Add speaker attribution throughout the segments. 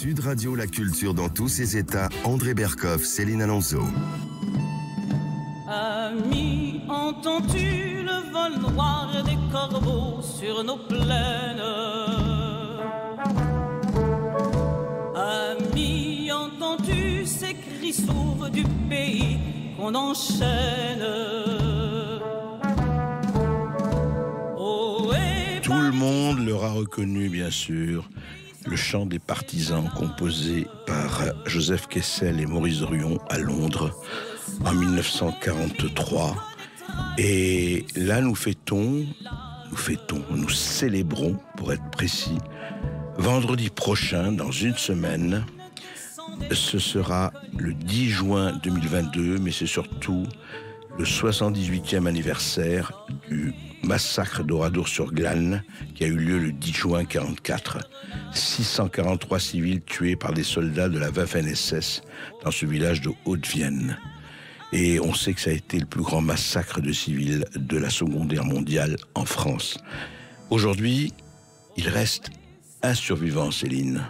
Speaker 1: Sud Radio, la culture dans tous ses états. André Berkoff, Céline Alonso.
Speaker 2: Ami, entends-tu le vol noir des corbeaux sur nos plaines? Ami, entends-tu ces cris sourds du pays qu'on enchaîne?
Speaker 3: Tout le monde l'aura reconnu, bien sûr. Le chant des partisans, composé par Joseph Kessel et Maurice Druon à Londres en 1943. Et là, nous célébrons, pour être précis, vendredi prochain, dans une semaine. Ce sera le 10 juin 2022, mais c'est surtout le 78e anniversaire du massacre d'Oradour-sur-Glane qui a eu lieu le 10 juin 1944. 643 civils tués par des soldats de la Waffen-SS dans ce village de Haute-Vienne. Et on sait que ça a été le plus grand massacre de civils de la Seconde Guerre mondiale en France. Aujourd'hui, il reste un survivant, Céline.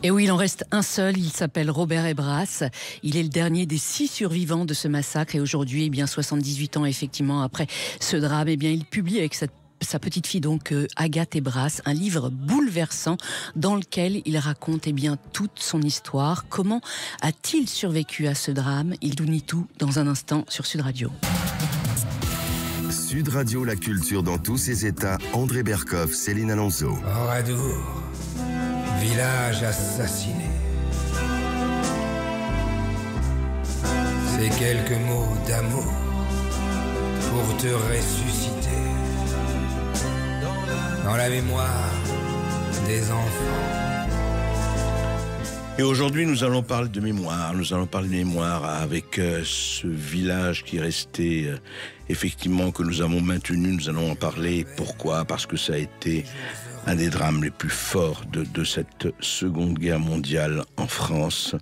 Speaker 4: Et oui, il en reste un seul, il s'appelle Robert Hébrasse. Il est le dernier des 6 survivants de ce massacre. Et aujourd'hui, eh bien, 78 ans effectivement après ce drame, eh bien, il publie avec sa petite fille, donc Agathe Hébrasse, un livre bouleversant dans lequel il raconte eh bien, toute son histoire. Comment a-t-il survécu à ce drame? Il nous dit tout dans un instant sur Sud Radio.
Speaker 1: Sud Radio, la culture dans tous ses états. André Berkoff, Céline Alonso.
Speaker 5: Oradour, village assassiné. Ces quelques mots d'amour pour te ressusciter dans la mémoire des enfants.
Speaker 3: Et aujourd'hui, nous allons parler de mémoire. Nous allons parler de mémoire avec ce village qui est resté, effectivement, que nous avons maintenu. Nous allons en parler. Pourquoi? Parce que ça a été un des drames les plus forts de cette Seconde Guerre mondiale en France.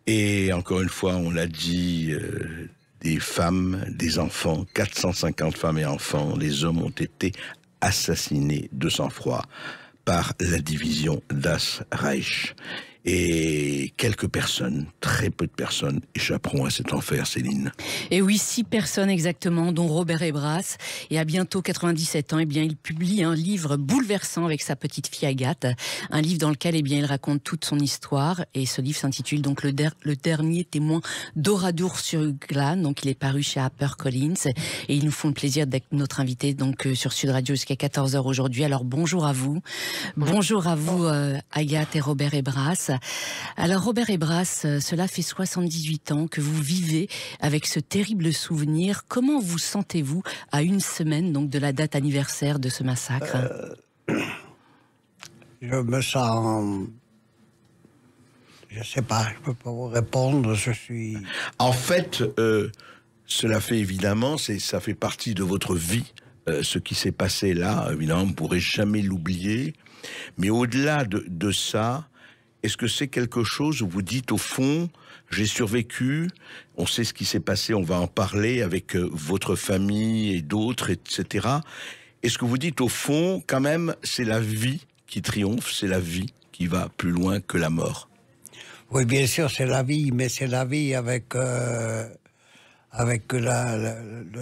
Speaker 3: Et encore une fois, on l'a dit, des femmes, des enfants, 450 femmes et enfants, les hommes ont été assassinés de sang-froid par la division Das Reich. Et quelques personnes, très peu de personnes, échapperont à cet enfer, Céline.
Speaker 4: Et oui, 6 personnes exactement, dont Robert Hébrasse. Et à bientôt 97 ans, eh bien, il publie un livre bouleversant avec sa petite fille Agathe. Un livre dans lequel eh bien, il raconte toute son histoire. Et ce livre s'intitule donc Le dernier témoin d'Oradour-sur-Glane. Donc il est paru chez HarperCollins. Et ils nous font le plaisir d'être notre invité donc, sur Sud Radio jusqu'à 14h aujourd'hui. Alors bonjour à vous. Bonjour à vous, Agathe et Robert Hébrasse. Alors Robert Hébrasse, cela fait 78 ans que vous vivez avec ce terrible souvenir. Comment vous sentez-vous à une semaine donc, de la date anniversaire de ce massacre?
Speaker 6: Je me sens... Je ne sais pas, je ne peux pas vous répondre, je suis...
Speaker 3: En fait, cela fait évidemment, ça fait partie de votre vie. Ce qui s'est passé là, évidemment, vous ne pourrez jamais l'oublier. Mais au-delà de ça... Est-ce que c'est quelque chose où vous dites, au fond, j'ai survécu, on sait ce qui s'est passé, on va en parler avec votre famille et d'autres, etc. Est-ce que vous dites, au fond, quand même, c'est la vie qui triomphe, c'est la vie qui va plus loin que la mort?
Speaker 6: Oui, bien sûr, c'est la vie, mais c'est la vie avec le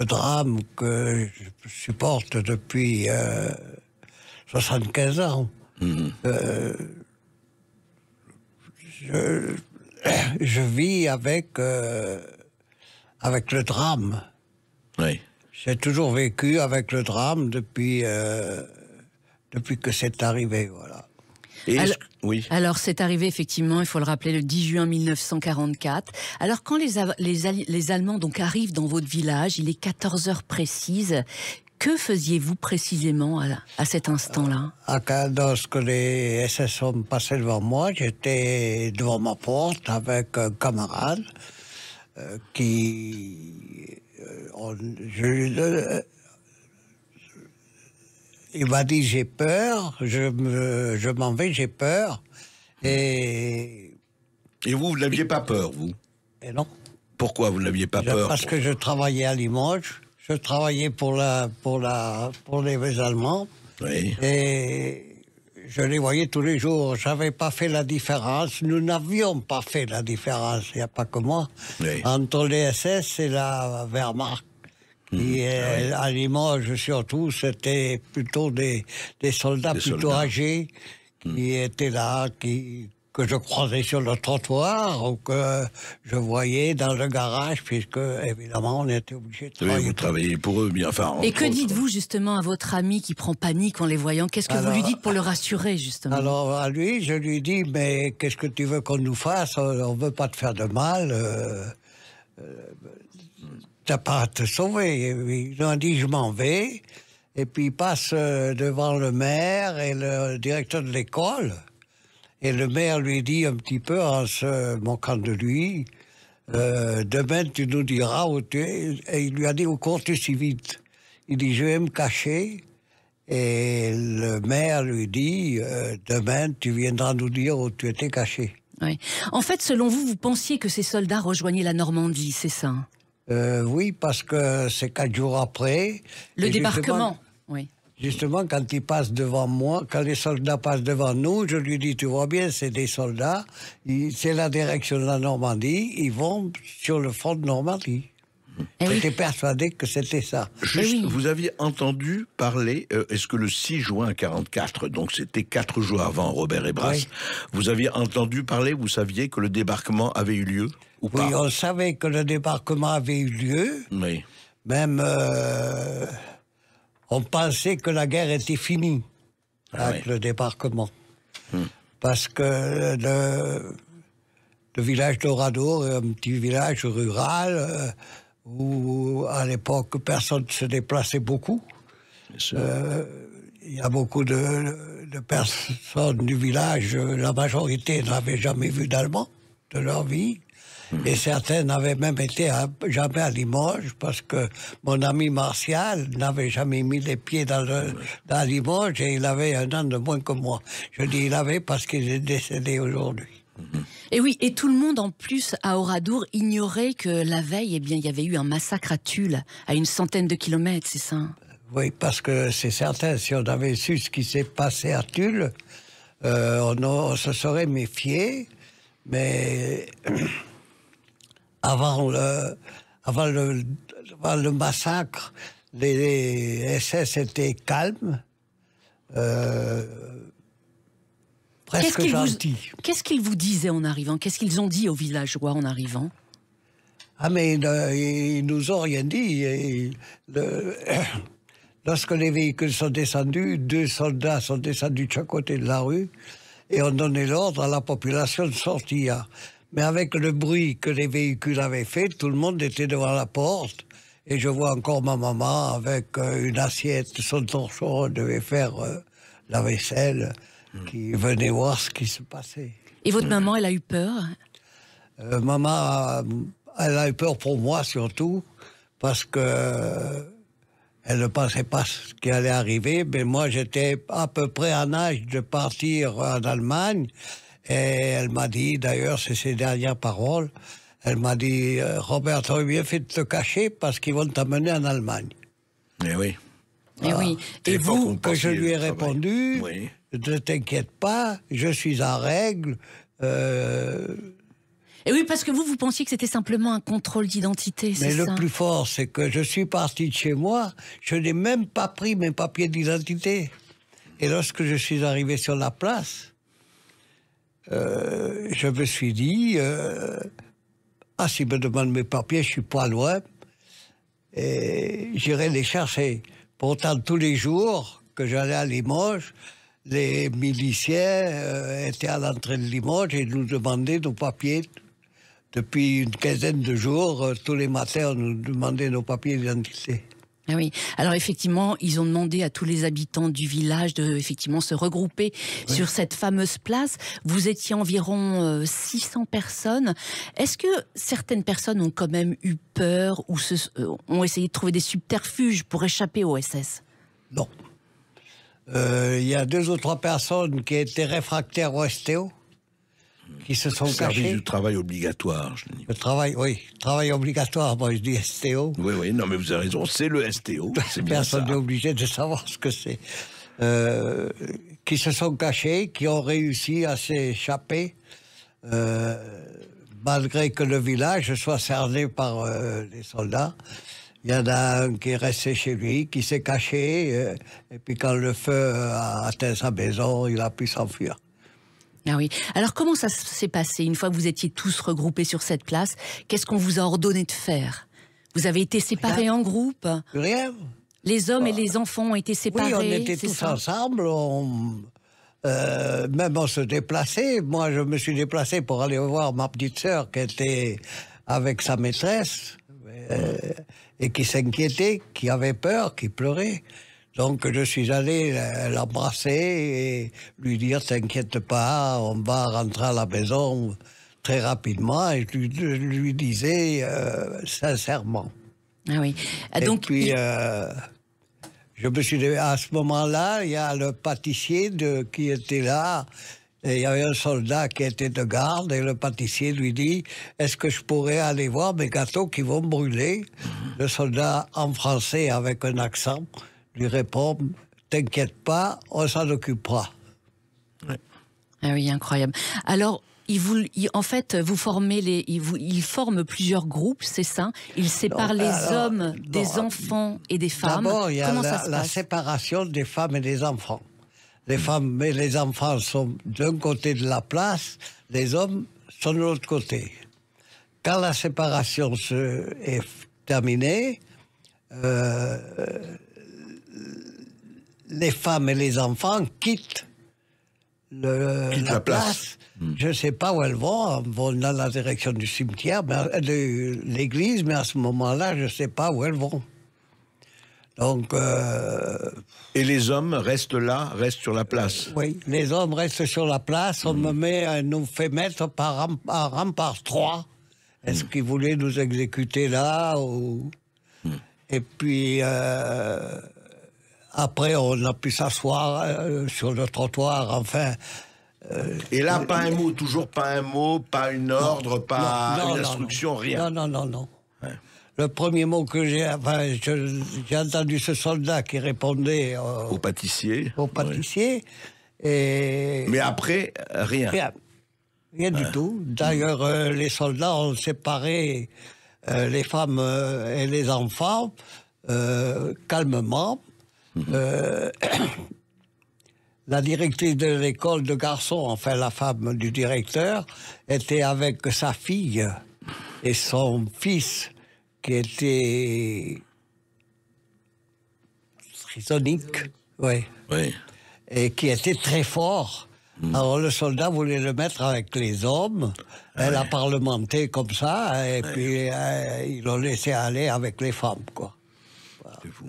Speaker 6: drame que je supporte depuis 75 ans. Je vis avec le drame.
Speaker 3: Oui.
Speaker 6: J'ai toujours vécu avec le drame depuis que c'est arrivé, voilà.
Speaker 3: Oui.
Speaker 4: Alors c'est arrivé effectivement, il faut le rappeler, le 10 juin 1944. Alors quand les Allemands donc arrivent dans votre village, il est 14h précises. Que faisiez-vous précisément à cet instant-là?
Speaker 6: Lorsque les SS sont passés devant moi, j'étais devant ma porte avec un camarade il m'a dit j'ai peur, je m'en vais, j'ai peur. Et
Speaker 3: vous n'aviez pas peur, vous?
Speaker 6: Et non.
Speaker 3: Pourquoi vous n'aviez pas peur?
Speaker 6: Parce que je travaillais à Limoges. Je travaillais pour les Allemands.
Speaker 3: Oui.
Speaker 6: Et je les voyais tous les jours. J'avais pas fait la différence. Nous n'avions pas fait la différence, il n'y a pas que moi,
Speaker 3: Oui.
Speaker 6: entre les SS et la Wehrmacht. Qui est, à Limoges, surtout, c'était plutôt des soldats plutôt âgés qui étaient là, que je croisais sur le trottoir ou que je voyais dans le garage, puisque, évidemment, on était obligé de
Speaker 3: Oui,
Speaker 6: travailler.
Speaker 3: vous travaillez pour eux, bien. Enfin,
Speaker 4: Et que
Speaker 3: entre autres.
Speaker 4: dites-vous justement à votre ami qui prend panique en les voyant? Qu'est-ce que vous lui dites pour le rassurer, justement?
Speaker 6: Alors, à lui, je lui dis, mais qu'est-ce que tu veux qu'on nous fasse? On ne veut pas te faire de mal. T'as pas à te sauver. Il a dit, je m'en vais. Et puis, il passe devant le maire et le directeur de l'école. Et le maire lui dit un petit peu, en se moquant de lui, demain, tu nous diras où tu es. Et il lui a dit, où cours-tu si vite? Il dit, je vais me cacher. Et le maire lui dit, demain, tu viendras nous dire où tu étais caché.
Speaker 4: Oui. En fait, selon vous, vous pensiez que ces soldats rejoignaient la Normandie, c'est ça?
Speaker 6: Oui, parce que c'est 4 jours après.
Speaker 4: Le
Speaker 6: Et
Speaker 4: débarquement, oui.
Speaker 6: Justement, quand ils passent devant moi, quand les soldats passent devant nous, je lui dis, tu vois bien, c'est des soldats, c'est la direction de la Normandie, ils vont sur le front de Normandie.
Speaker 4: Eh oui.
Speaker 6: J'étais persuadé que c'était ça.
Speaker 3: Juste,
Speaker 4: oui.
Speaker 3: vous aviez entendu parler, est-ce que le 6 juin 1944, donc c'était 4 jours avant Robert et Brasse,
Speaker 6: Oui.
Speaker 3: vous aviez entendu parler, vous saviez que le débarquement avait eu lieu ou pas?
Speaker 6: Oui, on savait que le débarquement avait eu lieu,
Speaker 3: Oui.
Speaker 6: même on pensait que la guerre était finie avec le débarquement. Parce que le village d'Oradour est un petit village rural où, à l'époque, personne ne se déplaçait beaucoup.
Speaker 3: Bien sûr.
Speaker 6: Il y a beaucoup de personnes du village, la majorité n'avaient jamais vu d'Allemand de leur vie. Et certains n'avaient même été jamais à Limoges, parce que mon ami Martial n'avait jamais mis les pieds dans Limoges et il avait 1 an de moins que moi. Je dis il avait parce qu'il est décédé aujourd'hui.
Speaker 4: Et oui, et tout le monde en plus à Oradour ignorait que la veille, eh bien, il y avait eu un massacre à Tulle, à une centaine de kilomètres, c'est ça?
Speaker 6: Oui, parce que c'est certain, si on avait su ce qui s'est passé à Tulle, on se serait méfié, mais avant le massacre, les SS étaient calmes, presque gentils.
Speaker 4: Qu'est-ce qu'ils vous disaient en arrivant? Qu'est-ce qu'ils ont dit aux villageois en arrivant?
Speaker 6: Ah, mais ils nous ont rien dit. Lorsque les véhicules sont descendus, 2 soldats sont descendus de chaque côté de la rue et ont donné l'ordre à la population de sortir. Mais avec le bruit que les véhicules avaient fait, tout le monde était devant la porte. Et je vois encore ma maman avec une assiette, son torchon, devait faire la vaisselle, qui venait voir ce qui se passait.
Speaker 4: Et votre maman, elle a eu peur?
Speaker 6: Maman, elle a eu peur pour moi surtout, parce que elle ne pensait pas ce qui allait arriver. Mais moi, j'étais à peu près en âge de partir en Allemagne. Et elle m'a dit, d'ailleurs, c'est ses dernières paroles, elle m'a dit, Robert, tu aurais bien fait de te cacher parce qu'ils vont t'amener en Allemagne.
Speaker 3: Eh oui.
Speaker 4: Et oui.
Speaker 3: C'est
Speaker 4: Et
Speaker 3: l'époque où
Speaker 4: vous,
Speaker 3: on
Speaker 6: Que je
Speaker 3: pensait
Speaker 6: lui ai
Speaker 3: au travail.
Speaker 6: répondu,
Speaker 3: Oui.
Speaker 6: ne t'inquiète pas, je suis en règle.
Speaker 4: et oui, parce que vous pensiez que c'était simplement un contrôle d'identité, c'est
Speaker 6: Mais
Speaker 4: ça?
Speaker 6: le plus fort, c'est que je suis parti de chez moi, je n'ai même pas pris mes papiers d'identité. Et lorsque je suis arrivé sur la place, je me suis dit, s'il me demande mes papiers, je suis pas loin, et j'irai les chercher. Pourtant, tous les jours que j'allais à Limoges, les miliciens étaient à l'entrée de Limoges et nous demandaient nos papiers. Depuis une quinzaine de jours, tous les matins, on nous demandait nos papiers d'identité.
Speaker 4: Ah oui. Alors effectivement, ils ont demandé à tous les habitants du village de effectivement se regrouper sur cette fameuse place. Vous étiez environ 600 personnes. Est-ce que certaines personnes ont quand même eu peur ou ont essayé de trouver des subterfuges pour échapper aux SS?
Speaker 6: Non. Il y a 2 ou 3 personnes qui étaient réfractaires au STO, qui se sont
Speaker 3: Service
Speaker 6: cachées.
Speaker 3: du travail obligatoire, je dis.
Speaker 6: Le travail, oui, travail obligatoire, moi je dis STO.
Speaker 3: Oui, oui, non, mais vous avez raison, c'est le STO. C'est bien
Speaker 6: Personne
Speaker 3: ça.
Speaker 6: n'est obligé de savoir ce que c'est. qui se sont cachés, qui ont réussi à s'échapper, malgré que le village soit cerné par les soldats. Il y en a un qui est resté chez lui, qui s'est caché, et puis quand le feu a atteint sa maison, il a pu s'enfuir.
Speaker 4: Ah oui. Alors comment ça s'est passé une fois que vous étiez tous regroupés sur cette place? Qu'est-ce qu'on vous a ordonné de faire? Vous avez été séparés en groupes?
Speaker 6: Rien.
Speaker 4: Les hommes et les enfants ont été séparés?
Speaker 6: Oui, on était tous ensemble. Même on se déplaçait. Moi, je me suis déplacé pour aller voir ma petite sœur qui était avec sa maîtresse et qui s'inquiétait, qui avait peur, qui pleurait. Donc je suis allé l'embrasser et lui dire « T'inquiète pas, on va rentrer à la maison très rapidement ». Et je lui disais sincèrement.
Speaker 4: Ah oui.
Speaker 6: Et
Speaker 4: donc,
Speaker 6: puis, je me suis dit, à ce moment-là, il y a le pâtissier qui était là. Et il y avait un soldat qui était de garde et le pâtissier lui dit « Est-ce que je pourrais aller voir mes gâteaux qui vont brûler ?» Le soldat, en français, avec un accent, lui répond « T'inquiète pas, on s'en occupera. »
Speaker 4: Ah oui, incroyable. Alors, en fait, vous formez ils forment plusieurs groupes, c'est ça? Ils séparent les hommes des enfants et des femmes.
Speaker 6: D'abord, il y a
Speaker 4: Comment ça se
Speaker 6: la
Speaker 4: passe?
Speaker 6: séparation des femmes et des enfants. Les femmes et les enfants sont d'un côté de la place, les hommes sont de l'autre côté. Quand la séparation est terminée, les femmes et les enfants quittent la place. Je ne sais pas où elles vont dans la direction du cimetière, de l'église, mais à ce moment-là, je ne sais pas où elles vont. Donc...
Speaker 3: Et les hommes restent là, restent sur la place?
Speaker 6: Oui, les hommes restent sur la place. On nous fait mettre par rempart 3. Est-ce qu'ils voulaient nous exécuter là ou... Et puis... Après, on a pu s'asseoir sur le trottoir, enfin...
Speaker 3: Et là, pas un mot, toujours pas un mot, pas une ordre, pas une instruction, rien.
Speaker 6: Non. Ouais. Le premier mot que j'ai entendu ce soldat qui répondait...
Speaker 3: au pâtissier.
Speaker 6: Au pâtissier. Et...
Speaker 3: Mais après, rien.
Speaker 6: Rien du tout. D'ailleurs, les soldats ont séparé les femmes et les enfants calmement. La directrice de l'école de garçons, enfin la femme du directeur, était avec sa fille et son fils qui était schizophrène, oui, et qui était très fort. Alors le soldat voulait le mettre avec les hommes, elle a parlementé comme ça, et puis ils l'ont laissé aller avec les femmes, quoi. Voilà.
Speaker 3: C'est fou.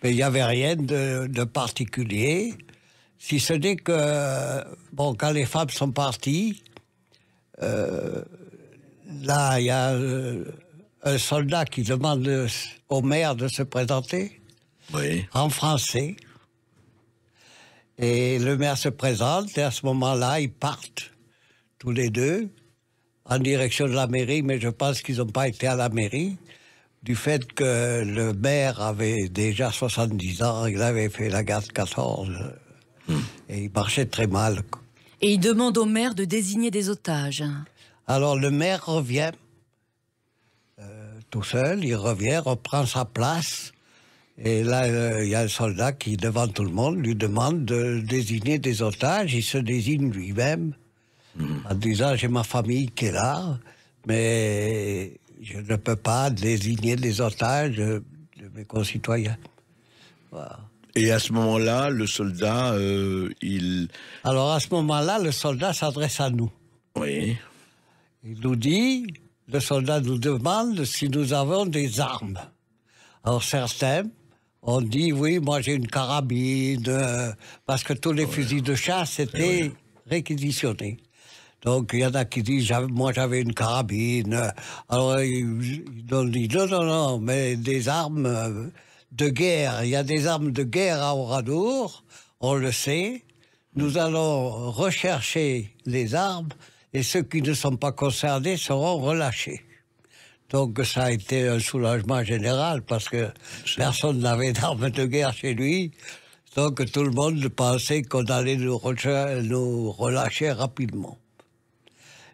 Speaker 6: Mais il n'y avait rien de particulier, si ce n'est que, bon, quand les femmes sont parties, là, il y a un soldat qui demande au maire de se présenter, en français. Et le maire se présente, et à ce moment-là, ils partent, tous les deux, en direction de la mairie, mais je pense qu'ils n'ont pas été à la mairie, du fait que le maire avait déjà 70 ans, il avait fait la guerre de 14, et il marchait très mal.
Speaker 4: Et il demande au maire de désigner des otages.
Speaker 6: Alors le maire revient, tout seul, il revient, reprend sa place, et là, il y a un soldat qui, devant tout le monde, lui demande de désigner des otages, il se désigne lui-même, en disant « j'ai ma famille qui est là, mais... » je ne peux pas désigner des otages de mes concitoyens. Voilà.
Speaker 3: Et à ce moment-là, le soldat,
Speaker 6: Alors à ce moment-là, le soldat s'adresse à nous.
Speaker 3: Oui.
Speaker 6: Il nous dit, le soldat nous demande si nous avons des armes. Alors certains ont dit, oui, moi j'ai une carabine, parce que tous les fusils de chasse étaient réquisitionnés. Donc, il y en a qui disent, moi j'avais une carabine. Alors, ils ont dit, non, mais des armes de guerre. Il y a des armes de guerre à Oradour, on le sait. Nous allons rechercher les armes et ceux qui ne sont pas concernés seront relâchés. Donc, ça a été un soulagement général parce que personne n'avait d'armes de guerre chez lui. Donc tout le monde pensait qu'on allait nous relâcher rapidement.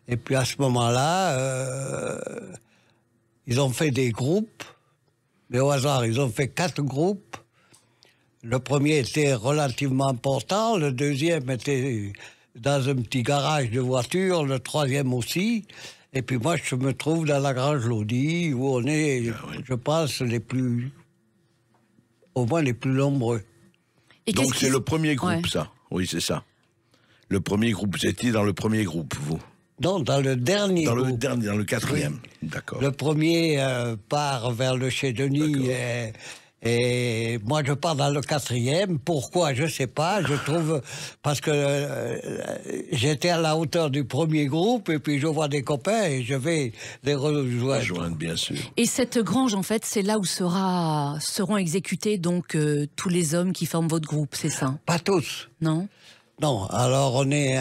Speaker 6: Et puis à ce moment-là, ils ont fait des groupes, mais au hasard, ils ont fait 4 groupes. Le premier était relativement important, le deuxième était dans un petit garage de voiture, le troisième aussi. Et puis moi, je me trouve dans la Grange Lodi, où on est, je pense, au moins les plus nombreux.
Speaker 4: Et
Speaker 3: Donc
Speaker 4: qu'est-ce
Speaker 3: c'est
Speaker 4: qui-
Speaker 3: le premier groupe,
Speaker 4: Ouais.
Speaker 3: ça. Oui, c'est ça. Le premier groupe, vous étiez dans le premier groupe, vous.
Speaker 6: Non, dans le dernier
Speaker 3: Dans le
Speaker 6: groupe.
Speaker 3: dernier, dans le quatrième. D'accord.
Speaker 6: Le premier part vers le chez Denis et moi je pars dans le quatrième. Pourquoi? Je sais pas. Je trouve parce que j'étais à la hauteur du premier groupe et puis je vois des copains et je vais les rejoindre.
Speaker 3: Joindre, bien sûr.
Speaker 4: Et cette grange, en fait, c'est là où seront exécutés donc tous les hommes qui forment votre groupe, c'est ça?
Speaker 6: Pas tous.
Speaker 4: Non?
Speaker 6: Non. Alors on est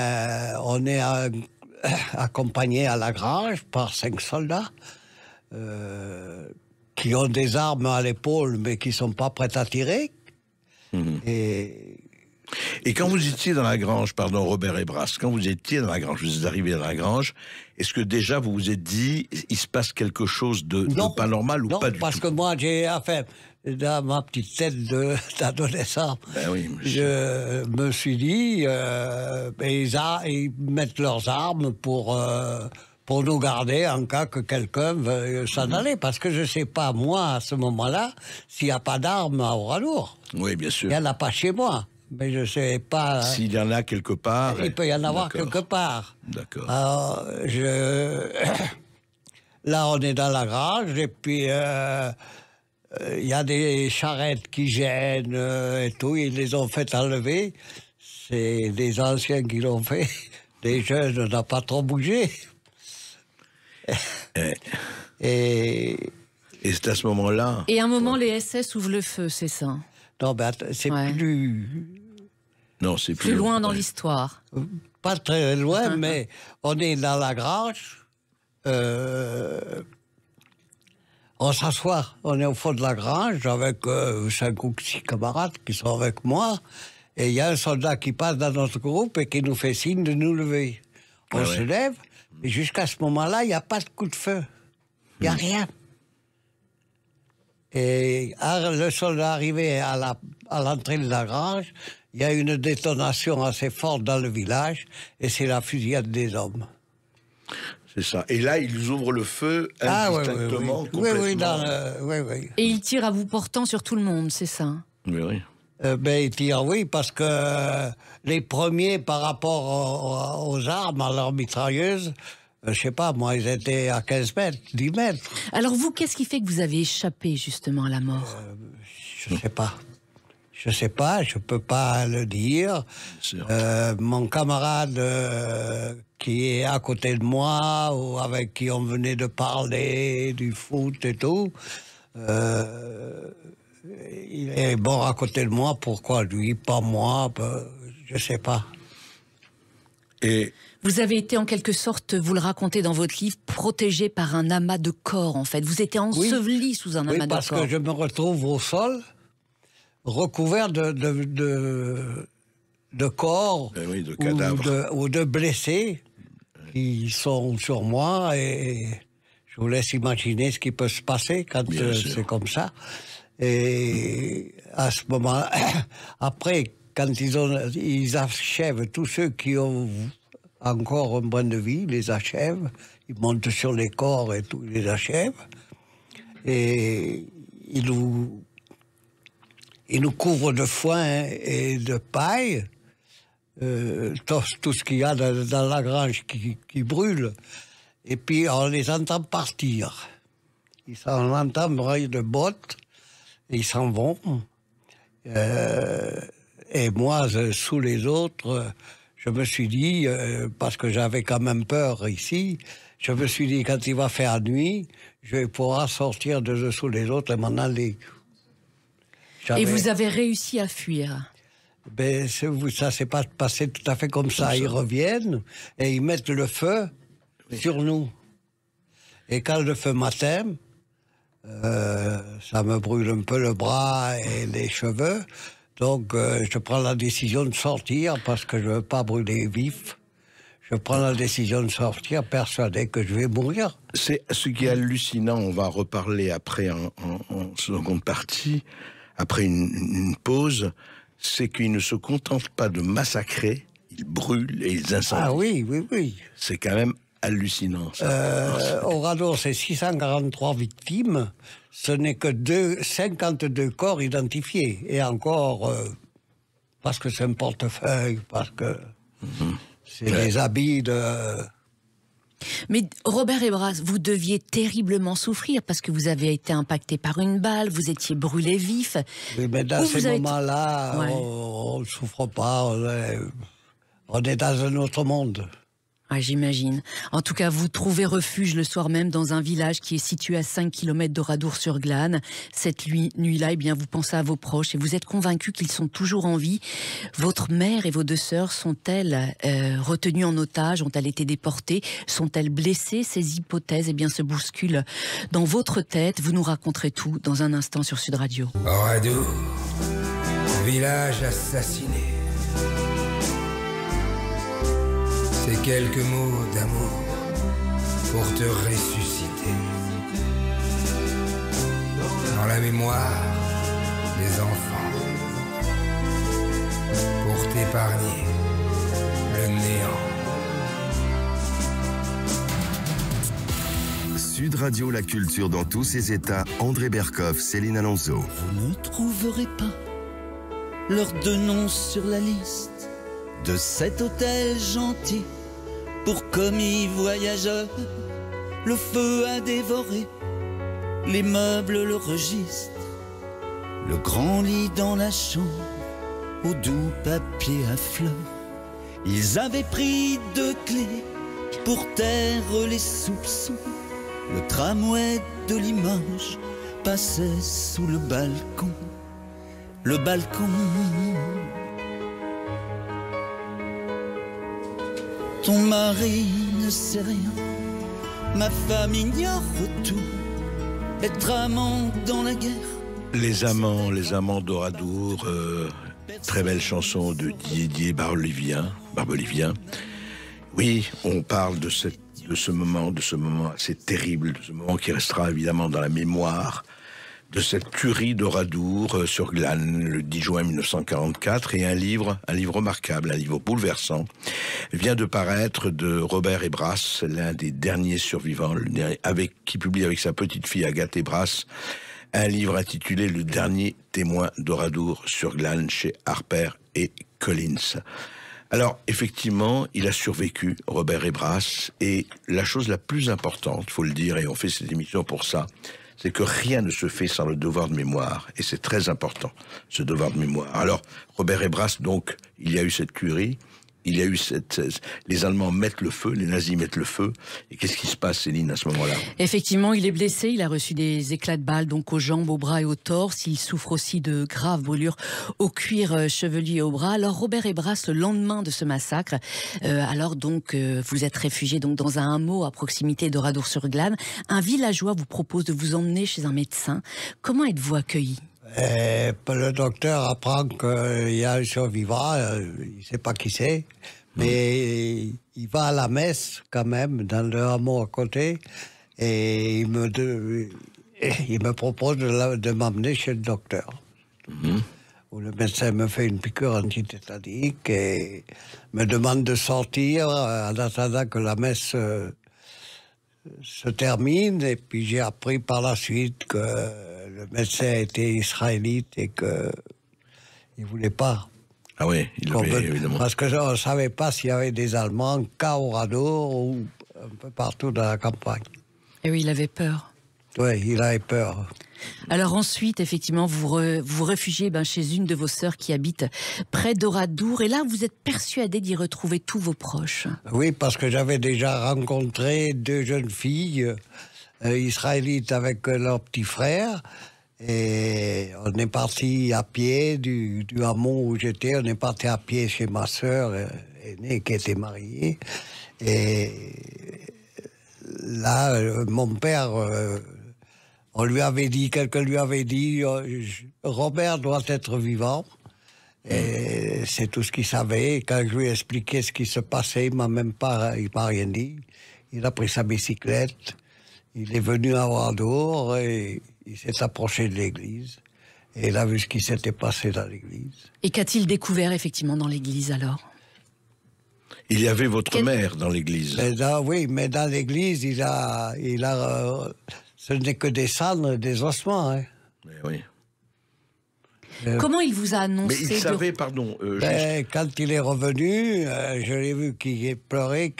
Speaker 6: accompagné à la grange par 5 soldats. Qui ont des armes à l'épaule mais qui sont pas prêts à tirer. Et
Speaker 3: Et quand vous étiez dans la grange, pardon, Robert et Brasse, quand vous étiez dans la grange, vous êtes arrivé dans la grange, est-ce que déjà vous vous êtes dit, il se passe quelque chose de pas normal ou
Speaker 6: non,
Speaker 3: pas du
Speaker 6: parce
Speaker 3: tout?
Speaker 6: que moi, dans ma petite tête d'adolescent,
Speaker 3: Ben oui, monsieur.
Speaker 6: je me suis dit, ils mettent leurs armes pour nous garder en cas que quelqu'un veuille s'en aller. Parce que je ne sais pas, moi, à ce moment-là, s'il n'y a pas d'armes à Oradour.
Speaker 3: Oui, bien sûr.
Speaker 6: Il n'y en a pas chez moi. Mais je ne sais pas.
Speaker 3: S'il y en a quelque part.
Speaker 6: Il peut y en avoir
Speaker 3: D'accord.
Speaker 6: quelque part.
Speaker 3: D'accord.
Speaker 6: Alors, là, on est dans la grange, et puis il y a des charrettes qui gênent et tout. Ils les ont fait enlever. C'est des anciens qui l'ont fait. Les jeunes, on n'a pas trop bougé. Et
Speaker 3: Et c'est à ce moment-là.
Speaker 4: Et à un moment, les SS ouvrent le feu, c'est ça?
Speaker 6: non, mais c'est
Speaker 4: Ouais.
Speaker 3: Non, c'est
Speaker 4: Plus loin dans
Speaker 3: ouais.
Speaker 4: l'histoire.
Speaker 6: pas très loin, mais on est dans la grange. On s'assoit, on est au fond de la grange avec 5 ou 6 camarades qui sont avec moi. Et il y a un soldat qui passe dans notre groupe et qui nous fait signe de nous lever. On se lève, et jusqu'à ce moment-là, il n'y a pas de coup de feu. Il n'y a rien. Et le soldat arrivé à l'entrée de la grange, il y a une détonation assez forte dans le village, et c'est la fusillade des hommes.
Speaker 3: C'est ça. Et là, ils ouvrent le feu indistinctement, complètement.
Speaker 6: Oui.
Speaker 4: Et ils tirent à bout portant sur tout le monde, c'est ça?
Speaker 3: Mais oui.
Speaker 6: Ils tirent, oui, parce que les premiers, par rapport aux armes, à leurs mitrailleuses, je sais pas, moi, ils étaient à 15 mètres, 10 mètres.
Speaker 4: Alors vous, qu'est-ce qui fait que vous avez échappé justement à la mort?
Speaker 6: Je sais pas. Je sais pas, je peux pas le dire.
Speaker 3: Sûr.
Speaker 6: Mon camarade qui est à côté de moi, ou avec qui on venait de parler du foot et tout, il est mort à côté de moi. Pourquoi lui, pas moi? Je sais pas.
Speaker 3: Et
Speaker 4: Vous avez été en quelque sorte, vous le racontez dans votre livre, protégé par un amas de corps en fait. Vous étiez enseveli sous un
Speaker 6: Oui,
Speaker 4: amas de
Speaker 6: parce
Speaker 4: corps.
Speaker 6: que je me retrouve au sol, recouvert de corps
Speaker 3: ben oui, de cadavres.
Speaker 6: ou de blessés qui sont sur moi, et je vous laisse imaginer ce qui peut se passer quand
Speaker 3: Bien sûr.
Speaker 6: c'est comme ça. Et à ce moment-là, après, quand ils achèvent, tous ceux qui ont encore un brin de vie, ils les achèvent, ils montent sur les corps et tout, ils les achèvent, et ils nous couvrent de foin et de paille, tout ce qu'il y a dans la grange qui brûle, et puis on les entend partir. On entend brailler de bottes, et ils s'en vont. Et moi, sous les autres, je me suis dit, parce que j'avais quand même peur ici, je me suis dit, quand il va faire nuit, je vais pouvoir sortir de dessous les autres et m'en aller.
Speaker 4: Et vous avez réussi à fuir.
Speaker 6: Ben, ça s'est pas passé tout à fait comme ça. Ils reviennent et ils mettent le feu sur nous. Et quand le feu m'atteint, ça me brûle un peu le bras et les cheveux. Donc, je prends la décision de sortir parce que je ne veux pas brûler vif. Je prends la décision de sortir persuadé que je vais mourir.
Speaker 3: C'est ce qui est hallucinant, on va reparler après en seconde partie, après une pause, c'est qu'ils ne se contentent pas de massacrer, ils brûlent et ils incendient.
Speaker 6: Ah oui, oui, oui.
Speaker 3: C'est quand même hallucinant, ça.
Speaker 6: Oradour, c'est 643 victimes. Ce n'est que 52 corps identifiés. Et encore, parce que c'est un portefeuille, parce que c'est des habits de...
Speaker 4: Mais Robert Hébras, vous deviez terriblement souffrir parce que vous avez été impacté par une balle, vous étiez brûlé vif.
Speaker 6: Oui, mais dans ces
Speaker 4: avez
Speaker 6: moments-là,
Speaker 4: Ouais.
Speaker 6: on ne souffre pas. On est dans un autre monde.
Speaker 4: Ah, j'imagine. En tout cas, vous trouvez refuge le soir même dans un village qui est situé à 5 km d'Oradour-sur-Glane. Cette nuit-là, eh bien, vous pensez à vos proches et vous êtes convaincu qu'ils sont toujours en vie. Votre mère et vos 2 sœurs sont-elles retenues en otage? Ont-elles été déportées? Sont-elles blessées? Ces hypothèses, eh bien, se bousculent dans votre tête. Vous nous raconterez tout dans un instant sur Sud Radio.
Speaker 5: Oradour, village assassiné. Ces quelques mots d'amour pour te ressusciter. Dans la mémoire des enfants, pour t'épargner le néant.
Speaker 1: Sud Radio, la culture dans tous ses états. André Berkoff, Céline Alonso.
Speaker 7: Vous ne trouverez pas leurs 2 noms sur la liste de cet hôtel gentil pour commis voyageurs. Le feu a dévoré les meubles, le registre, le grand lit dans la chambre, au doux papier à fleurs. Ils avaient pris 2 clés pour taire les soupçons. Le tramway de Limoges passait sous le balcon. Le balcon. Ton mari ne sait rien, ma femme ignore tout. Être amant dans la guerre.
Speaker 3: Les amants d'Oradour, très belle chanson de Didier Barbelivien. Oui, on parle de ce moment assez terrible, de ce moment qui restera évidemment dans la mémoire, de cette tuerie d'Oradour sur Glane le 10 juin 1944, et un livre remarquable, un livre bouleversant, vient de paraître de Robert Hébras, l'un des derniers survivants, qui publie avec sa petite fille Agathe Hébras un livre intitulé Le dernier témoin d'Oradour sur Glane chez Harper et Collins. Alors, effectivement, il a survécu, Robert Hébras, et la chose la plus importante, il faut le dire, et on fait cette émission pour ça, c'est que rien ne se fait sans le devoir de mémoire. Et c'est très important, ce devoir de mémoire. Alors, Robert Hébras, donc, il y a eu cette tuerie, il y a eu les Allemands mettent le feu, les nazis mettent le feu. Et qu'est-ce qui se passe, Céline, à ce moment-là?
Speaker 4: Effectivement, il est blessé, il a reçu des éclats de balles donc aux jambes, aux bras et au torse. Il souffre aussi de graves brûlures au cuir chevelu et au bras. Alors Robert Hébras, le lendemain de ce massacre, vous êtes réfugié donc dans un hameau à proximité d'Oradour-sur-Glane. Un villageois vous propose de vous emmener chez un médecin. Comment êtes-vous accueilli?
Speaker 6: Le docteur apprend qu'il y a un survivant, il ne sait pas qui c'est, mais il va à la messe quand même, dans le hameau à côté, et il me propose de m'emmener chez le docteur. Où le médecin me fait une piqûre antitétanique et me demande de sortir en attendant que la messe se termine. Et puis j'ai appris par la suite que le médecin était israélite et qu'il ne voulait pas.
Speaker 3: Ah oui, évidemment.
Speaker 6: Parce qu'on ne savait pas s'il y avait des Allemands qu'à Oradour ou un peu partout dans la campagne.
Speaker 4: Et oui, il avait peur.
Speaker 6: Oui, il avait peur.
Speaker 4: Alors ensuite, effectivement, vous vous réfugiez chez une de vos sœurs qui habite près d'Oradour. Et là, vous êtes persuadé d'y retrouver tous vos proches.
Speaker 6: Oui, parce que j'avais déjà rencontré 2 jeunes filles israélites avec leur petit frère. Et on est parti à pied du hameau où j'étais. On est parti à pied chez ma sœur aînée qui était mariée. Et là, mon père... quelqu'un lui avait dit, Robert doit être vivant. Et c'est tout ce qu'il savait. Et quand je lui ai expliqué ce qui se passait, il m'a rien dit. Il a pris sa bicyclette, il est venu à Wardour et il s'est approché de l'église. Et il a vu ce qui s'était passé dans l'église.
Speaker 4: Et qu'a-t-il découvert effectivement dans l'église alors?
Speaker 3: Il y avait votre mère dans l'église.
Speaker 6: Oui, mais dans l'église, ce n'est que des cendres et des ossements. Hein.
Speaker 3: Mais oui.
Speaker 4: Comment il vous a annoncé?
Speaker 3: Mais il savait, pardon.
Speaker 6: Quand il est revenu, je l'ai vu qu'il pleurait.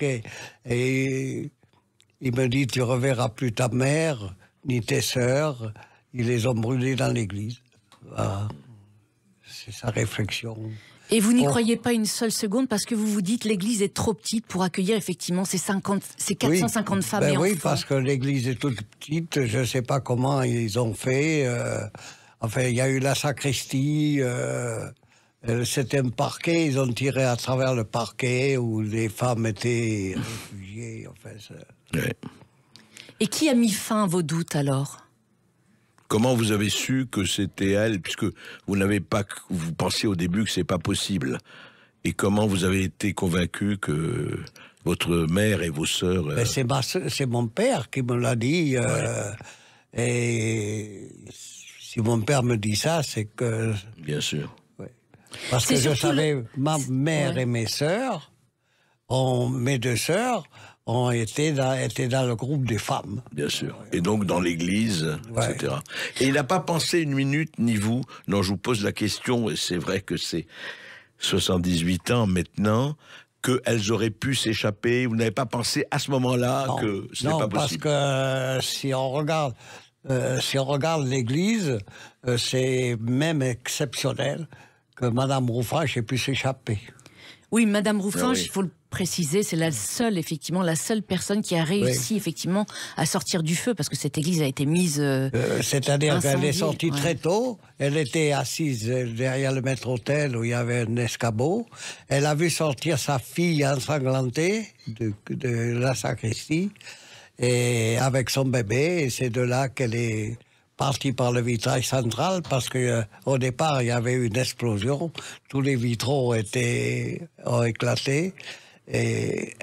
Speaker 6: Et il me dit, tu reverras plus ta mère, ni tes sœurs. Ils les ont brûlés dans l'église. Voilà. C'est sa réflexion.
Speaker 4: Et vous n'y croyez pas une seule seconde parce que vous vous dites l'église est trop petite pour accueillir effectivement ces 450 femmes et enfants.
Speaker 6: Oui, parce que l'église est toute petite. Je ne sais pas comment ils ont fait. Enfin, il y a eu la sacristie. C'était un parquet. Ils ont tiré à travers le parquet où les femmes étaient réfugiées. Enfin,
Speaker 3: oui.
Speaker 4: Et qui a mis fin à vos doutes alors?
Speaker 3: Comment vous avez su que c'était elle, puisque vous pensiez au début que c'est pas possible? Et comment vous avez été convaincu que votre mère et vos sœurs...
Speaker 6: C'est mon père qui me l'a dit. Et si mon père me dit ça, c'est que...
Speaker 3: Bien sûr.
Speaker 6: Ouais. Parce que je savais, ma mère et mes sœurs, mes deux sœurs, étaient dans le groupe des femmes.
Speaker 3: Bien sûr. Et donc dans l'église, etc. Et il n'a pas pensé une minute, ni vous. Non, je vous pose la question, et c'est vrai que c'est 78 ans maintenant, qu'elles auraient pu s'échapper. Vous n'avez pas pensé à ce moment-là que ce n'est pas possible?
Speaker 6: Non, parce que si on regarde l'église, c'est même exceptionnel que Madame Rouffranche ait pu s'échapper.
Speaker 4: Oui, Madame Rouffranche, il faut le préciser, c'est la seule personne qui a réussi effectivement à sortir du feu, parce que cette église a été mise
Speaker 6: c'est-à-dire qu'elle est sortie très tôt, elle était assise derrière le maître-autel où il y avait un escabeau, elle a vu sortir sa fille ensanglantée de la sacristie, et avec son bébé, et c'est de là qu'elle est partie par le vitrage central, parce que au départ il y avait eu une explosion, tous les vitraux ont éclaté, et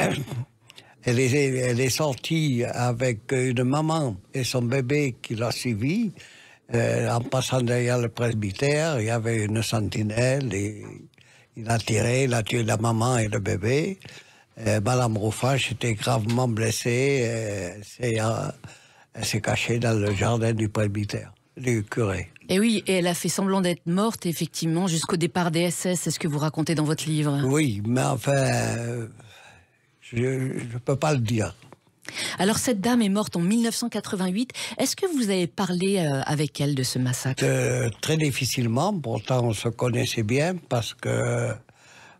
Speaker 6: elle est sortie avec une maman et son bébé qui l'a suivi, en passant derrière le presbytère. Il y avait une sentinelle, et il a tué la maman et le bébé. Madame Rouffranche était gravement blessée, elle s'est cachée dans le jardin du presbytère, du curé.
Speaker 4: Et oui, et elle a fait semblant d'être morte, effectivement, jusqu'au départ des SS, c'est ce que vous racontez dans votre livre.
Speaker 6: Oui, mais enfin, je ne peux pas le dire.
Speaker 4: Alors, cette dame est morte en 1988. Est-ce que vous avez parlé avec elle de ce massacre?
Speaker 6: Très difficilement, pourtant on se connaissait bien, parce que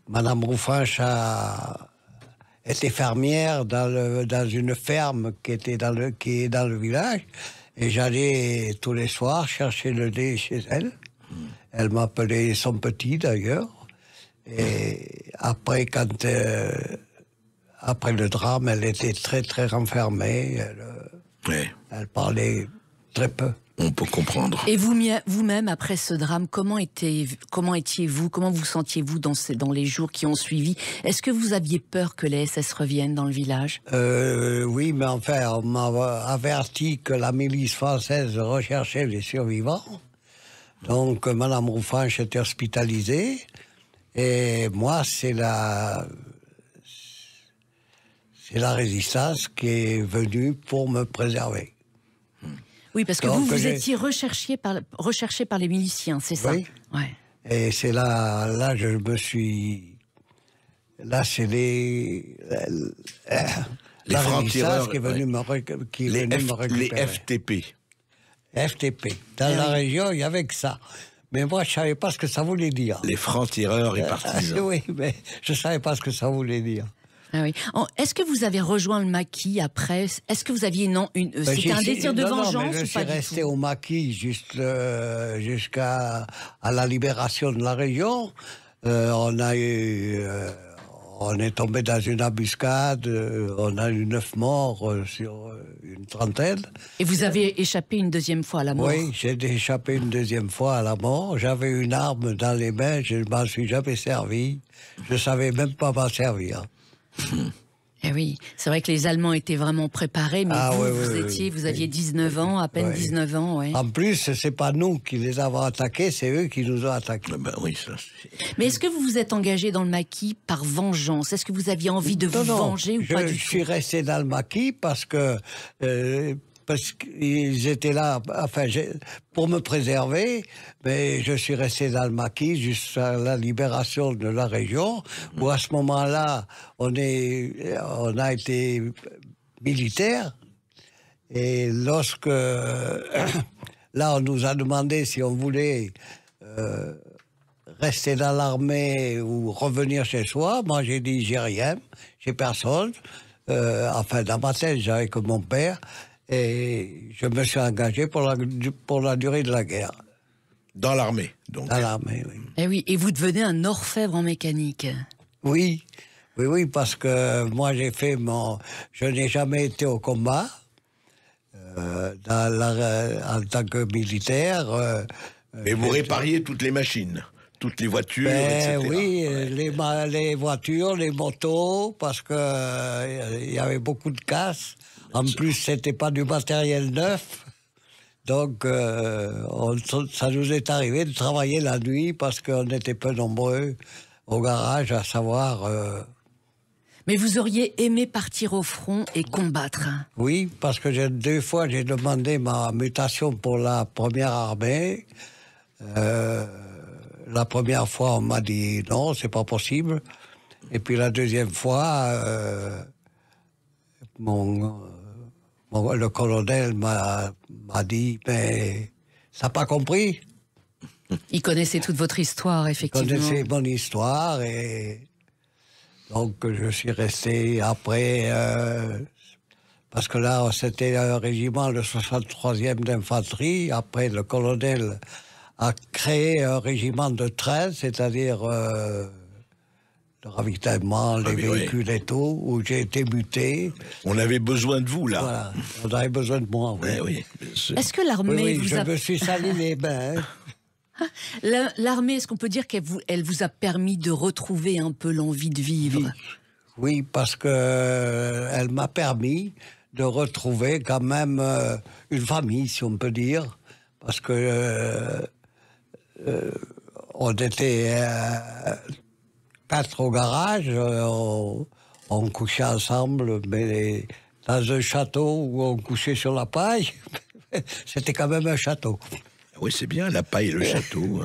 Speaker 6: Madame Rouffranche était fermière dans une ferme qui est dans le village, et j'allais tous les soirs chercher le lait chez elle. Elle m'appelait son petit d'ailleurs, et après après le drame, elle était très très renfermée, elle parlait très peu.
Speaker 3: On peut comprendre.
Speaker 4: Et vous-même, après ce drame, comment étiez-vous? Comment vous sentiez-vous dans les jours qui ont suivi? Est-ce que vous aviez peur que les SS reviennent dans le village?
Speaker 6: Oui, mais enfin, on m'a averti que la milice française recherchait les survivants. Donc, Madame Rouffranche était hospitalisée. Et moi, c'est la résistance qui est venue pour me préserver.
Speaker 4: Oui, parce que vous étiez recherché par les miliciens, c'est ça?
Speaker 6: Oui.
Speaker 4: Ouais.
Speaker 6: Et c'est là je me suis... Là, c'est la résistance qui est venue me récupérer.
Speaker 3: Les FTP.
Speaker 6: FTP. Dans la région, il n'y avait que ça. Mais moi, je ne savais pas ce que ça voulait dire.
Speaker 3: Les francs-tireurs et partisans.
Speaker 6: Oui, mais je ne savais pas ce que ça voulait dire.
Speaker 4: Ah oui. Est-ce que vous avez rejoint le maquis après? Est-ce que vous aviez c'était un désir de vengeance?
Speaker 6: Non, mais je suis resté au maquis jusqu'à la libération de la région. On on est tombé dans une embuscade, on a eu 9 morts sur une trentaine.
Speaker 4: Et vous avez échappé une deuxième fois à la mort?
Speaker 6: Oui, j'ai échappé une deuxième fois à la mort. J'avais une arme dans les mains, je ne m'en suis jamais servi. Je ne savais même pas m'en servir.
Speaker 4: Eh oui, c'est vrai que les Allemands étaient vraiment préparés, mais vous aviez 19 ans, à peine 19 ans. Ouais.
Speaker 6: En plus, c'est pas nous qui les avons attaqués, c'est eux qui nous ont attaqués.
Speaker 3: Oui, ça,
Speaker 4: mais est-ce que vous vous êtes engagé dans le maquis par vengeance? Est-ce que vous aviez envie de vous venger ou pas du tout?
Speaker 6: Je suis resté dans le maquis parce qu'ils étaient là, enfin, pour me préserver, mais je suis resté dans le maquis jusqu'à la libération de la région, où à ce moment-là, on a été militaire, et lorsque, là, on nous a demandé si on voulait rester dans l'armée ou revenir chez soi, moi j'ai dit, j'ai rien, j'ai personne, enfin, dans ma tête, j'avais que mon père, et je me suis engagé pour la durée de la guerre.
Speaker 3: Dans l'armée, donc.
Speaker 6: Dans l'armée, oui.
Speaker 4: Et oui, et vous devenez un orfèvre en mécanique.
Speaker 6: Oui, parce que moi je n'ai jamais été au combat en tant que militaire.
Speaker 3: Et vous répariez toutes les machines, toutes les voitures, etc.
Speaker 6: Oui, les voitures, les motos, parce que il y avait beaucoup de casse. En plus, c'était pas du matériel neuf. Donc, ça nous est arrivé de travailler la nuit parce qu'on était peu nombreux au garage, à savoir...
Speaker 4: Mais vous auriez aimé partir au front et combattre?
Speaker 6: Oui, parce que 2 fois, j'ai demandé ma mutation pour la première armée. La première fois, on m'a dit non, c'est pas possible. Et puis la deuxième fois, le colonel m'a dit, mais ça n'a pas compris.
Speaker 4: Il connaissait toute votre histoire, effectivement.
Speaker 6: Il connaissait mon histoire, et donc je suis resté après, parce que là, c'était un régiment, le 63e d'infanterie. Après, le colonel a créé un régiment de 13, c'est-à-dire le ravitaillement, les véhicules et tout, où j'ai été muté.
Speaker 3: On avait besoin de vous, là.
Speaker 6: Voilà, on avait besoin de moi, oui.
Speaker 4: Est-ce que l'armée
Speaker 6: je me suis sali les mains.
Speaker 4: L'armée, est-ce qu'on peut dire qu'elle vous a permis de retrouver un peu l'envie de vivre?
Speaker 6: Oui, parce que elle m'a permis de retrouver quand même une famille, si on peut dire. Parce que on était 4 au garage, on couchait ensemble, mais dans un château où on couchait sur la paille, c'était quand même un château.
Speaker 3: Oui, c'est bien, la paille et le château.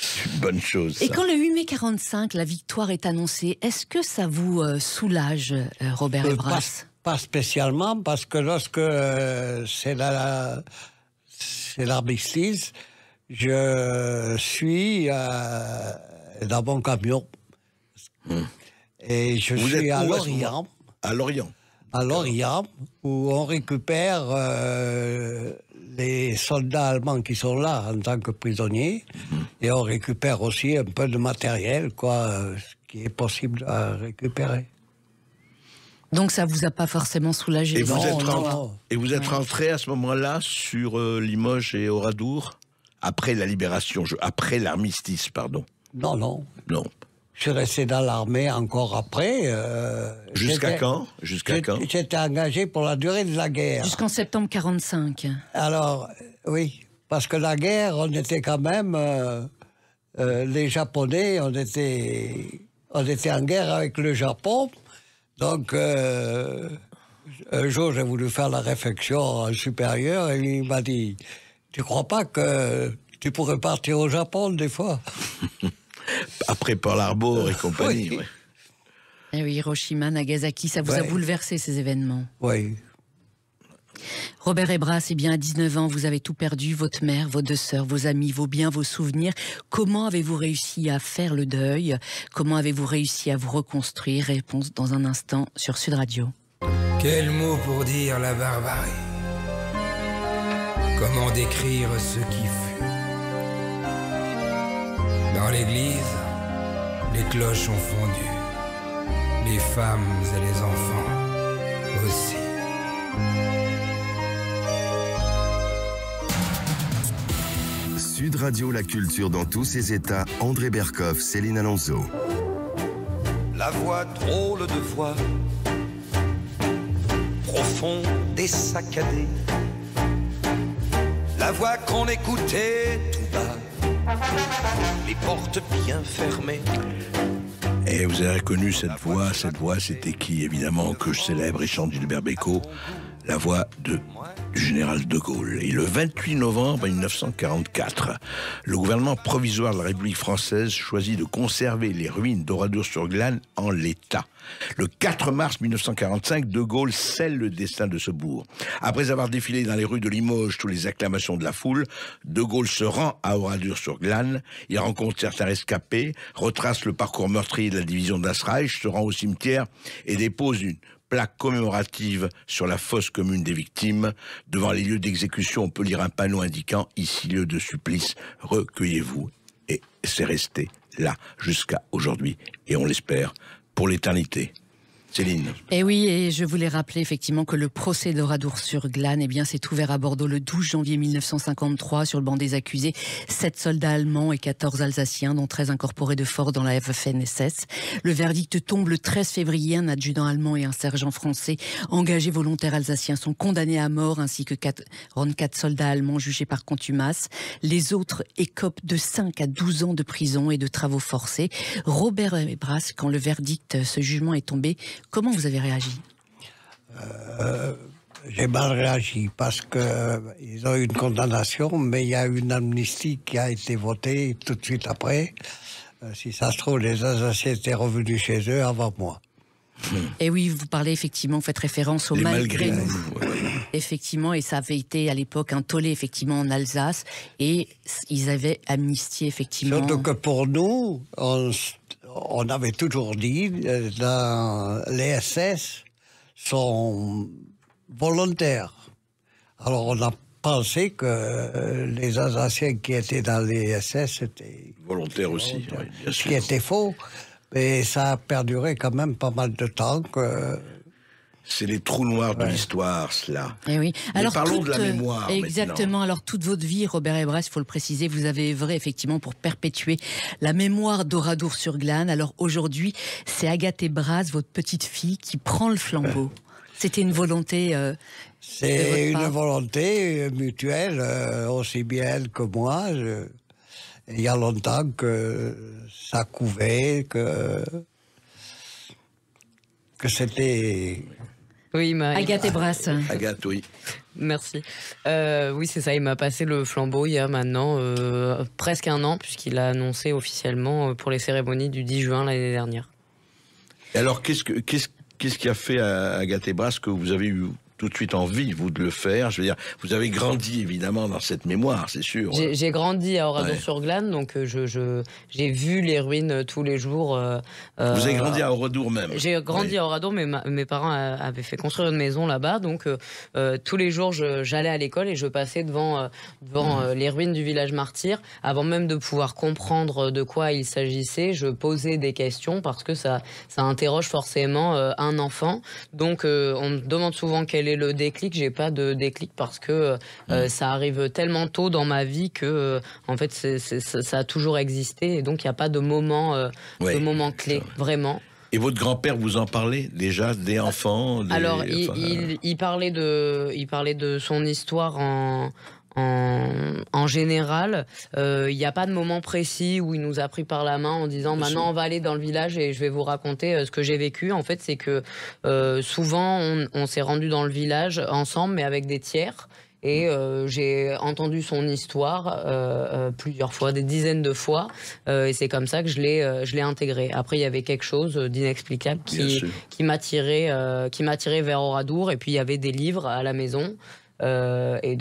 Speaker 3: C'est une bonne chose. Ça.
Speaker 4: Et quand le 8 mai 45, la victoire est annoncée, est-ce que ça vous soulage, Robert Ebras?
Speaker 6: Pas spécialement, parce que lorsque c'est l'armistice, je suis dans mon camion. Et je suis à Lorient.
Speaker 3: À Lorient.
Speaker 6: À Lorient, où on récupère les soldats allemands qui sont là en tant que prisonniers, et on récupère aussi un peu de matériel, ce qui est possible à récupérer.
Speaker 4: Donc ça vous a pas forcément soulagé?
Speaker 3: Et vous êtes rentré à ce moment-là sur Limoges et Oradour, après la libération, après l'armistice, pardon?
Speaker 6: Non.
Speaker 3: Non.
Speaker 6: Je suis resté dans l'armée encore après.
Speaker 3: Jusqu'à quand?
Speaker 6: J'étais engagé pour la durée de la guerre.
Speaker 4: Jusqu'en septembre 45.
Speaker 6: Alors, oui, parce que la guerre, on était quand même... les Japonais, on était en guerre avec le Japon. Donc, un jour, j'ai voulu faire la réflexion supérieure, et il m'a dit, tu crois pas que tu pourrais partir au Japon des fois?
Speaker 3: Après Pearl Harbor et compagnie, oui.
Speaker 4: Eh oui, Hiroshima, Nagasaki, ça vous a bouleversé, ces événements?
Speaker 6: Oui.
Speaker 4: Robert Ebras, eh bien, à 19 ans, vous avez tout perdu, votre mère, vos 2 sœurs, vos amis, vos biens, vos souvenirs. Comment avez-vous réussi à faire le deuil? Comment avez-vous réussi à vous reconstruire? Réponse dans un instant sur Sud Radio.
Speaker 5: Quel mot pour dire la barbarie? Comment décrire ce qui fut? Dans l'église, les cloches ont fondu. les femmes et les enfants aussi.
Speaker 1: Sud Radio, la culture dans tous ses états. André Berkoff, Céline Alonso.
Speaker 8: La voix, drôle de voix, profonde et saccadée. La voix qu'on écoutait tout bas, les portes bien fermées.
Speaker 3: Et vous avez reconnu cette voix c'était qui évidemment que je célèbre et chante Gilbert Bécaud, la voix du général de Gaulle. Et le 28 novembre 1944, le gouvernement provisoire de la République française choisit de conserver les ruines d'Oradour-sur-Glane en l'état. Le 4 mars 1945, de Gaulle scelle le destin de ce bourg. Après avoir défilé dans les rues de Limoges sous les acclamations de la foule, de Gaulle se rend à Oradour-sur-Glane, il rencontre certains rescapés, retrace le parcours meurtrier de la division d'Asreich, se rend au cimetière et dépose une plaque commémorative sur la fosse commune des victimes. Devant les lieux d'exécution, on peut lire un panneau indiquant « Ici, lieu de supplice, recueillez-vous ». Et c'est resté là jusqu'à aujourd'hui, et on l'espère, pour l'éternité. Céline.
Speaker 4: Et oui, et je voulais rappeler effectivement que le procès d'Oradour-sur-Glane, eh bien, s'est ouvert à Bordeaux le 12 janvier 1953 sur le banc des accusés. 7 soldats allemands et 14 Alsaciens, dont 13 incorporés de force dans la Waffen-SS. Le verdict tombe le 13 février. Un adjudant allemand et un sergent français engagés volontaires alsaciens sont condamnés à mort, ainsi que 44 soldats allemands jugés par contumace. Les autres écopent de 5 à 12 ans de prison et de travaux forcés. Robert Brass, quand le verdict, ce jugement est tombé, comment vous avez réagi ?
Speaker 6: J'ai mal réagi parce qu'ils ont eu une condamnation, mais il y a eu une amnistie qui a été votée tout de suite après. Si ça se trouve, les Alsaciens étaient revenus chez eux avant moi.
Speaker 4: Et oui, vous parlez effectivement, vous faites référence au malgré nous. Effectivement, et ça avait été à l'époque un tollé effectivement en Alsace, et ils avaient amnistié effectivement.
Speaker 6: Surtout que pour nous, on avait toujours dit, les SS sont volontaires. Alors on a pensé que les Alsaciens qui étaient dans les SS étaient
Speaker 3: volontaires aussi, oui, bien sûr.
Speaker 6: Ce qui était faux, mais ça a perduré quand même pas mal de temps.
Speaker 3: C'est les trous noirs de l'histoire, cela.
Speaker 4: Et oui.
Speaker 3: Mais alors, parlons de la mémoire.
Speaker 4: Exactement.
Speaker 3: Maintenant.
Speaker 4: Alors, toute votre vie, Robert Hébresse, il faut le préciser, vous avez œuvré effectivement pour perpétuer la mémoire d'Oradour-sur-Glane. Alors, aujourd'hui, c'est Agathe Brass, votre petite fille, qui prend le flambeau. C'était une volonté.
Speaker 6: C'est une volonté mutuelle, aussi bien elle que moi. Il y a longtemps que ça couvait, que c'était.
Speaker 9: Oui,
Speaker 4: Agathe Brass.
Speaker 3: Agathe, oui.
Speaker 9: Merci. Oui, c'est ça, il m'a passé le flambeau il y a maintenant presque un an, puisqu'il a annoncé officiellement pour les cérémonies du 10 juin l'année dernière.
Speaker 3: Et alors, qu'est-ce qui a fait à Agathe Brass que vous avez eu tout de suite envie, vous, de le faire? Je veux dire, vous avez grandi, évidemment, dans cette mémoire, c'est sûr.
Speaker 9: J'ai grandi à Oradour-sur-Glane, donc j'ai vu les ruines tous les jours.
Speaker 3: Vous avez grandi à Oradour même?
Speaker 9: J'ai grandi à Oradour, mais mes parents avaient fait construire une maison là-bas, donc tous les jours, j'allais à l'école et je passais devant les ruines du village martyr. Avant même de pouvoir comprendre de quoi il s'agissait, je posais des questions, parce que ça interroge forcément un enfant. Donc, on me demande souvent quel est le déclic. J'ai pas de déclic parce que ça arrive tellement tôt dans ma vie que en fait ça a toujours existé, et donc il n'y a pas de moment clé, vraiment.
Speaker 3: Et votre grand-père vous en parlait déjà des enfants?
Speaker 9: Alors il parlait de son histoire en général. Il n'y a pas de moment précis où il nous a pris par la main en disant maintenant on va aller dans le village et je vais vous raconter ce que j'ai vécu. En fait, c'est que souvent on s'est rendu dans le village ensemble, mais avec des tiers. Et j'ai entendu son histoire plusieurs fois, des dizaines de fois, et c'est comme ça que je l'ai intégré. Après, il y avait quelque chose d'inexplicable qui m'attirait vers Oradour, et puis il y avait des livres à la maison. Et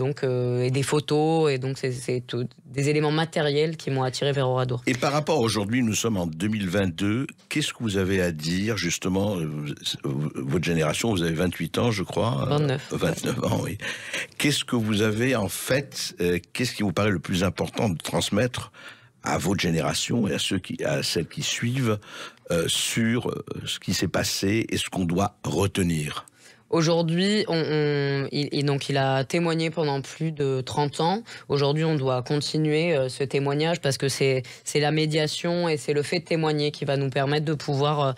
Speaker 9: des photos, et donc c'est des éléments matériels qui m'ont attiré vers Oradour.
Speaker 3: Et par rapport à aujourd'hui, nous sommes en 2022, qu'est-ce que vous avez à dire, justement, votre génération, vous avez 28 ans, je crois. 29 ans, oui. Qu'est-ce que vous avez, en fait, qu'est-ce qui vous paraît le plus important de transmettre à votre génération et à celles qui suivent sur ce qui s'est passé et ce qu'on doit retenir?
Speaker 9: Aujourd'hui, donc il a témoigné pendant plus de 30 ans. Aujourd'hui, on doit continuer ce témoignage parce que c'est la médiation et c'est le fait de témoigner qui va nous permettre de pouvoir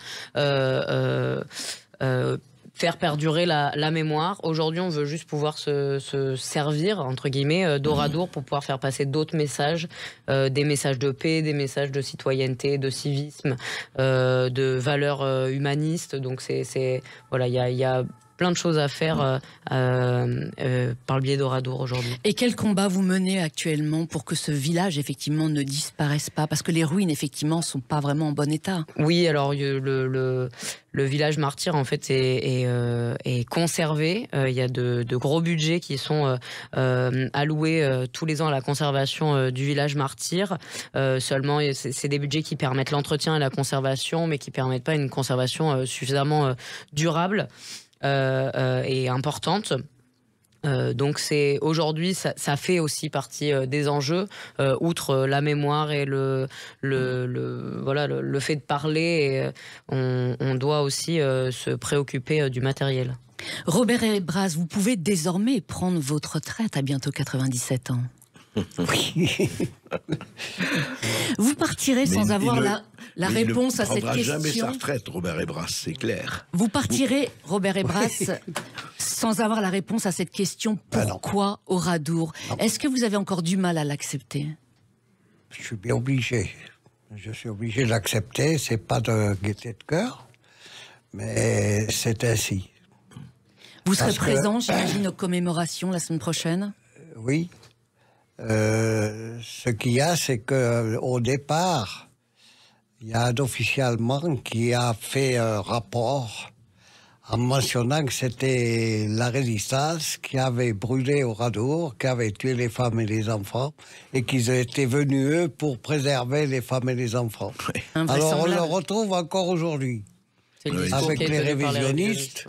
Speaker 9: faire perdurer la mémoire. Aujourd'hui, on veut juste pouvoir se servir, entre guillemets, d'Oradour pour pouvoir faire passer d'autres messages, des messages de paix, des messages de citoyenneté, de civisme, de valeurs humanistes. Donc voilà, il y a plein de choses à faire par le biais d'Oradour aujourd'hui.
Speaker 4: Et quel combat vous menez actuellement pour que ce village, effectivement, ne disparaisse pas? Parce que les ruines, effectivement, sont pas vraiment en bon état.
Speaker 9: Oui, alors le village martyr, en fait, est conservé. Il y a de gros budgets qui sont alloués tous les ans à la conservation du village martyr. Seulement, c'est des budgets qui permettent l'entretien et la conservation, mais qui ne permettent pas une conservation suffisamment durable et importante. Donc aujourd'hui, ça fait aussi partie des enjeux, outre la mémoire et le fait de parler. On doit aussi se préoccuper du matériel.
Speaker 4: Robert Hébras, vous pouvez désormais prendre votre retraite à bientôt 97 ans. Oui. Vous partirez sans avoir la réponse à cette question.
Speaker 3: Il ne prendra jamais sa retraite, Robert Hébras, c'est clair.
Speaker 4: Vous partirez, Robert Hébras, sans avoir la réponse à cette question. Pourquoi Oradour? Est-ce que vous avez encore du mal à l'accepter?
Speaker 6: Je suis bien obligé. Je suis obligé de l'accepter. C'est pas de gaieté de cœur, mais c'est ainsi.
Speaker 4: Vous serez présent, j'imagine, aux commémorations la semaine prochaine?
Speaker 6: Oui. Ce qu'il y a, c'est qu'au départ, il y a un officier allemand qui a fait un rapport en mentionnant que c'était la résistance qui avait brûlé Oradour, qui avait tué les femmes et les enfants, et qu'ils étaient venus, eux, pour préserver les femmes et les enfants. Oui. Alors on le retrouve encore aujourd'hui. Avec les révisionnistes.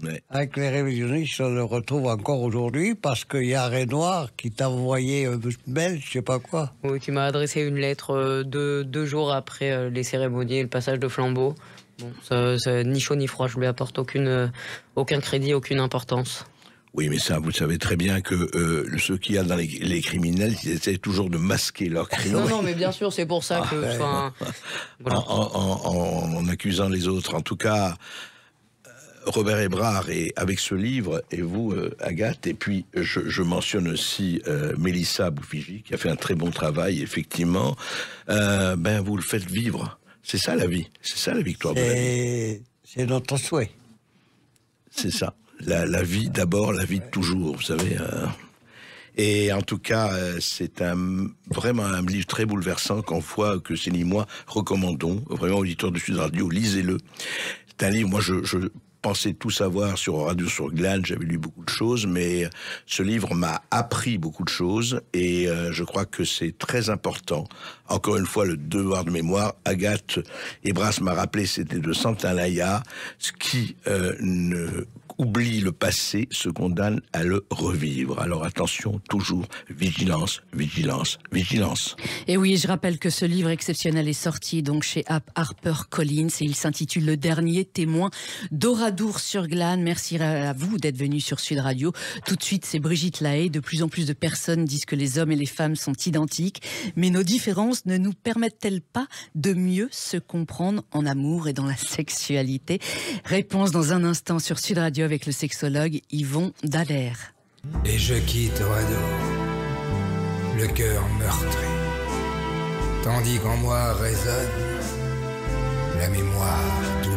Speaker 6: Ouais. Avec les révisionnistes, on le retrouve encore aujourd'hui parce qu'il y a Renoir qui t'a envoyé un mail, je sais pas quoi.
Speaker 9: Oui, qui m'a adressé une lettre deux jours après les cérémonies et le passage de flambeau. Bon, ça, ni chaud ni froid, je lui apporte aucun crédit, aucune importance.
Speaker 3: Oui, mais ça, vous savez très bien que ce qu'il y a dans les criminels, ils essaient toujours de masquer leurs crimes.
Speaker 9: Non, mais bien sûr, c'est pour ça que...
Speaker 3: Voilà. En accusant les autres, en tout cas... Robert Hébras, et avec ce livre, et vous, Agathe, et puis je mentionne aussi Mélissa Bouffigy, qui a fait un très bon travail, effectivement, vous le faites vivre. C'est ça la vie, c'est ça la victoire de la vie.
Speaker 6: C'est notre souhait.
Speaker 3: C'est ça, la vie d'abord, la vie de toujours, vous savez. Et en tout cas, c'est vraiment un livre très bouleversant qu'en fois que Céline et moi recommandons, vraiment auditeurs de Sud Radio, lisez-le. C'est un livre, moi je pensais tout savoir sur Oradour sur Glane, j'avais lu beaucoup de choses, mais ce livre m'a appris beaucoup de choses et je crois que c'est très important. Encore une fois, le devoir de mémoire, Agathe Hébras m'a rappelé, c'était de Sant'Alaya, ce qui oublie le passé se condamne à le revivre. Alors attention, toujours vigilance, vigilance, vigilance.
Speaker 4: Et oui, je rappelle que ce livre exceptionnel est sorti donc chez HarperCollins et il s'intitule Le dernier témoin d'Oradour sur Glane. Merci à vous d'être venus sur Sud Radio. Tout de suite, c'est Brigitte Lahaye. De plus en plus de personnes disent que les hommes et les femmes sont identiques, mais nos différences ne nous permettent-elles pas de mieux se comprendre en amour et dans la sexualité? Réponse dans un instant sur Sud Radio avec le sexologue Yvon Dallaire.
Speaker 5: Et je quitte Oradour, le cœur meurtri, tandis qu'en moi résonne la mémoire douce.